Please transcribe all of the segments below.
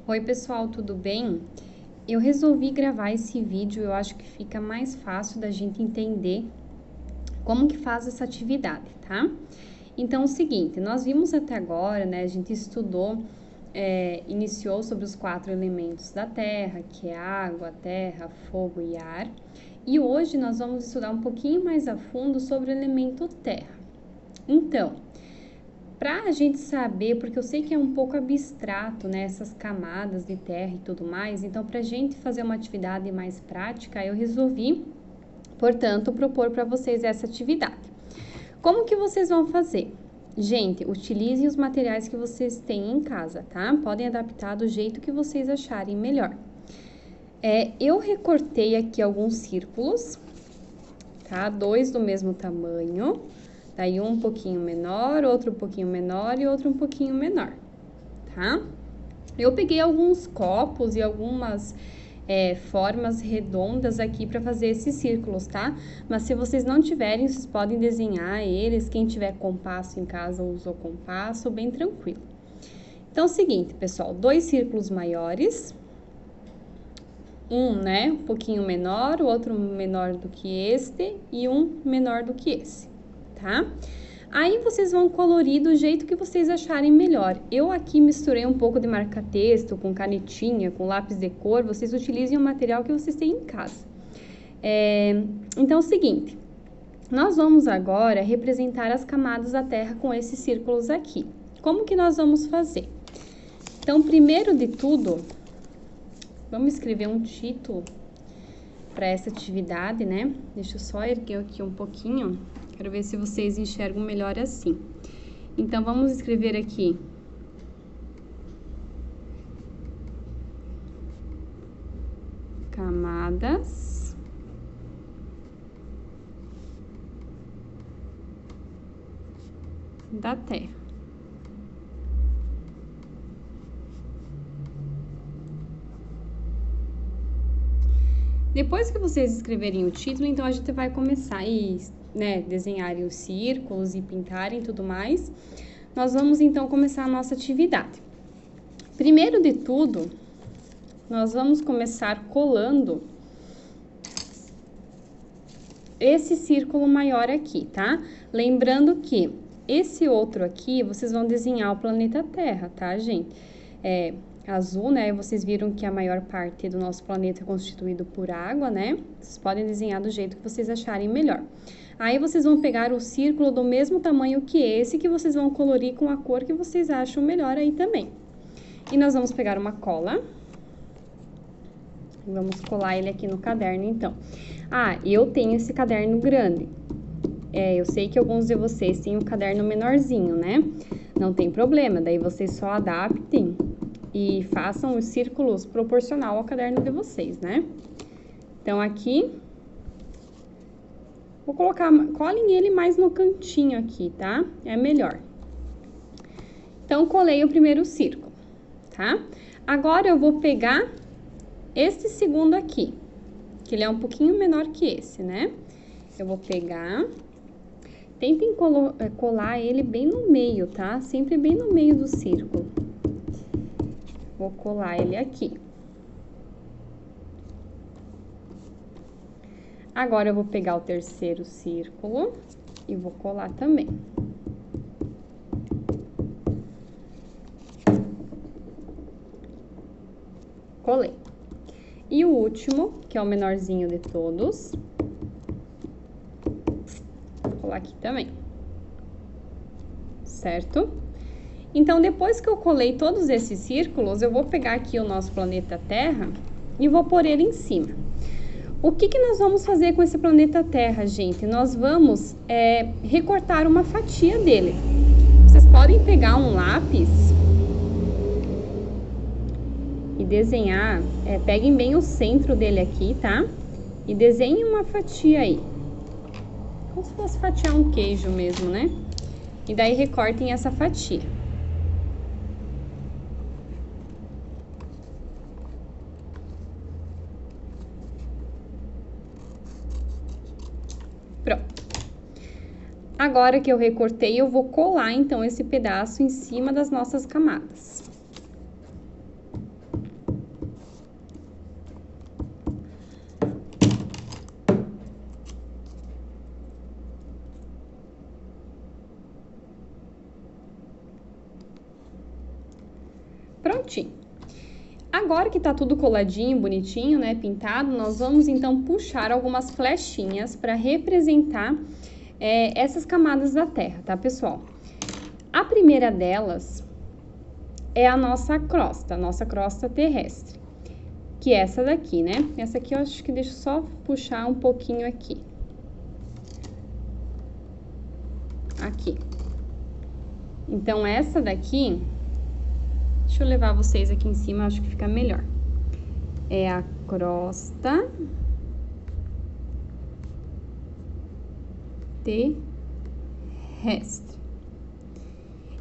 Oi pessoal, tudo bem? Eu resolvi gravar esse vídeo, eu acho que fica mais fácil da gente entender como que faz essa atividade, tá? Então, é o seguinte, nós vimos até agora, né, a gente estudou, iniciou sobre os 4 elementos da Terra, que é água, terra, fogo e ar. E hoje nós vamos estudar um pouquinho mais a fundo sobre o elemento terra. Então, para a gente saber, porque eu sei que é um pouco abstrato, né, essas camadas de terra e tudo mais, então para a gente fazer uma atividade mais prática, eu resolvi, portanto, propor para vocês essa atividade. Como que vocês vão fazer? Gente, utilizem os materiais que vocês têm em casa, tá? Podem adaptar do jeito que vocês acharem melhor. Eu recortei aqui alguns círculos, tá? 2 do mesmo tamanho. Daí um pouquinho menor, outro um pouquinho menor e outro um pouquinho menor, tá? Eu peguei alguns copos e algumas formas redondas aqui para fazer esses círculos, tá? Mas se vocês não tiverem, vocês podem desenhar eles. Quem tiver compasso em casa, usa o compasso, bem tranquilo. Então, é o seguinte, pessoal, 2 círculos maiores. Né, um pouquinho menor, o outro menor do que este e um menor do que esse, tá? Aí vocês vão colorir do jeito que vocês acharem melhor. Eu aqui misturei um pouco de marca-texto com canetinha, com lápis de cor. Vocês utilizem o material que vocês têm em casa. Então é o seguinte, nós vamos agora representar as camadas da Terra com esses círculos aqui. Como que nós vamos fazer? Então, primeiro de tudo, vamos escrever um título para essa atividade, né? Deixa eu só erguer aqui um pouquinho. Quero ver se vocês enxergam melhor assim. Então, vamos escrever aqui. Camadas da Terra. Depois que vocês escreverem o título, então a gente vai começar a desenharem os círculos e pintarem tudo mais. Nós vamos então começar a nossa atividade. Primeiro de tudo, nós vamos começar colando esse círculo maior aqui, tá? Lembrando que esse outro aqui, vocês vão desenhar o planeta Terra, tá, gente? Azul, né? Vocês viram que a maior parte do nosso planeta é constituído por água, né? Vocês podem desenhar do jeito que vocês acharem melhor. Aí vocês vão pegar o círculo do mesmo tamanho que esse, que vocês vão colorir com a cor que vocês acham melhor aí também. E nós vamos pegar uma cola. Vamos colar ele aqui no caderno, então. Eu tenho esse caderno grande. Eu sei que alguns de vocês têm um caderno menorzinho, né? Não tem problema, daí vocês só adaptem e façam os círculos proporcional ao caderno de vocês, né? Então, aqui, vou colocar, colhem ele mais no cantinho aqui, tá? É melhor. Então, colei o primeiro círculo, tá? Agora, eu vou pegar este segundo aqui, que ele é um pouquinho menor que esse, né? Eu vou pegar, tentem colar ele bem no meio, tá? Sempre bem no meio do círculo. Vou colar ele aqui. Agora, eu vou pegar o terceiro círculo e vou colar também. Colei. E o último, que é o menorzinho de todos, vou colar aqui também. Certo? Então, depois que eu colei todos esses círculos, eu vou pegar aqui o nosso planeta Terra e vou pôr ele em cima. O que nós vamos fazer com esse planeta Terra, gente? Nós vamos recortar uma fatia dele. Vocês podem pegar um lápis e desenhar, peguem bem o centro dele aqui, tá? E desenhem uma fatia aí. Como se fosse fatiar um queijo mesmo, né? E daí recortem essa fatia. Pronto. Agora que eu recortei, eu vou colar, então, esse pedaço em cima das nossas camadas. Prontinho. Agora que tá tudo coladinho, bonitinho, né, pintado, nós vamos então puxar algumas flechinhas para representar essas camadas da Terra, tá, pessoal? A primeira delas é a nossa crosta terrestre, que é essa daqui, né? Essa aqui eu acho que deixa eu só puxar um pouquinho aqui. Aqui. Então, essa daqui, deixa eu levar vocês aqui em cima, acho que fica melhor. É a crosta terrestre.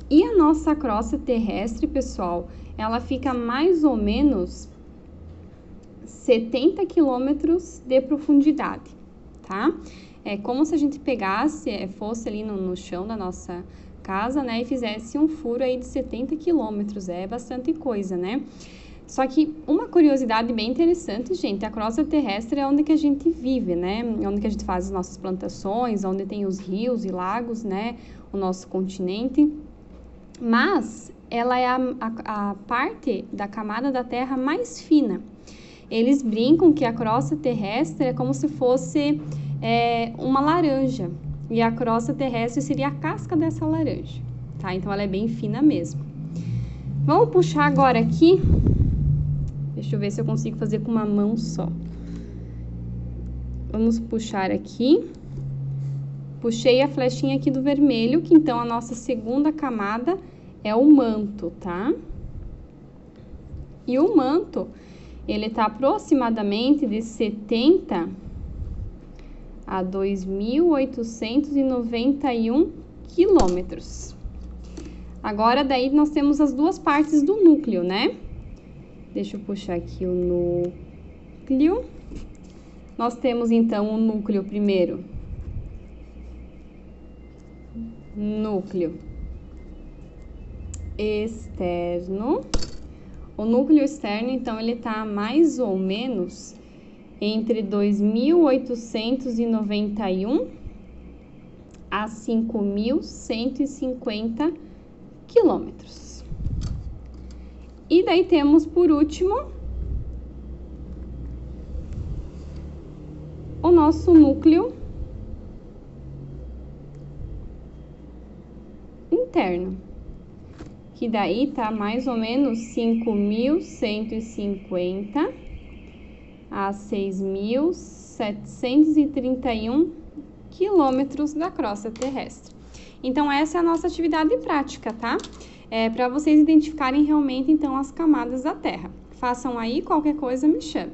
E a nossa crosta terrestre, pessoal, ela fica mais ou menos 70 quilômetros de profundidade, tá? É como se a gente pegasse, fosse ali no chão da nossa casa, né, e fizesse um furo aí de 70 quilômetros, é bastante coisa, né? Só que uma curiosidade bem interessante, gente, a crosta terrestre é onde que a gente vive, né? Onde que a gente faz as nossas plantações, onde tem os rios e lagos, né? O nosso continente. Mas ela é a parte da camada da Terra mais fina. Eles brincam que a crosta terrestre é como se fosse uma laranja, e a crosta terrestre seria a casca dessa laranja, tá? Então, ela é bem fina mesmo. Vamos puxar agora aqui. Deixa eu ver se eu consigo fazer com uma mão só. Vamos puxar aqui. Puxei a flechinha aqui do vermelho, que então a nossa segunda camada é o manto, tá? E o manto, ele tá aproximadamente de 70 a 2.891 quilômetros. Agora, daí, nós temos as duas partes do núcleo, né? Deixa eu puxar aqui o núcleo. Nós temos, então, o núcleo primeiro. Núcleo externo. O núcleo externo, então, ele tá mais ou menos entre 2.891 a 5.150 quilômetros. E daí temos, por último, o nosso núcleo interno, que daí tá mais ou menos 5.150 a 6.731 quilômetros da crosta terrestre. Então, essa é a nossa atividade prática, tá? Para vocês identificarem realmente, então, as camadas da Terra. Façam aí, qualquer coisa me chame.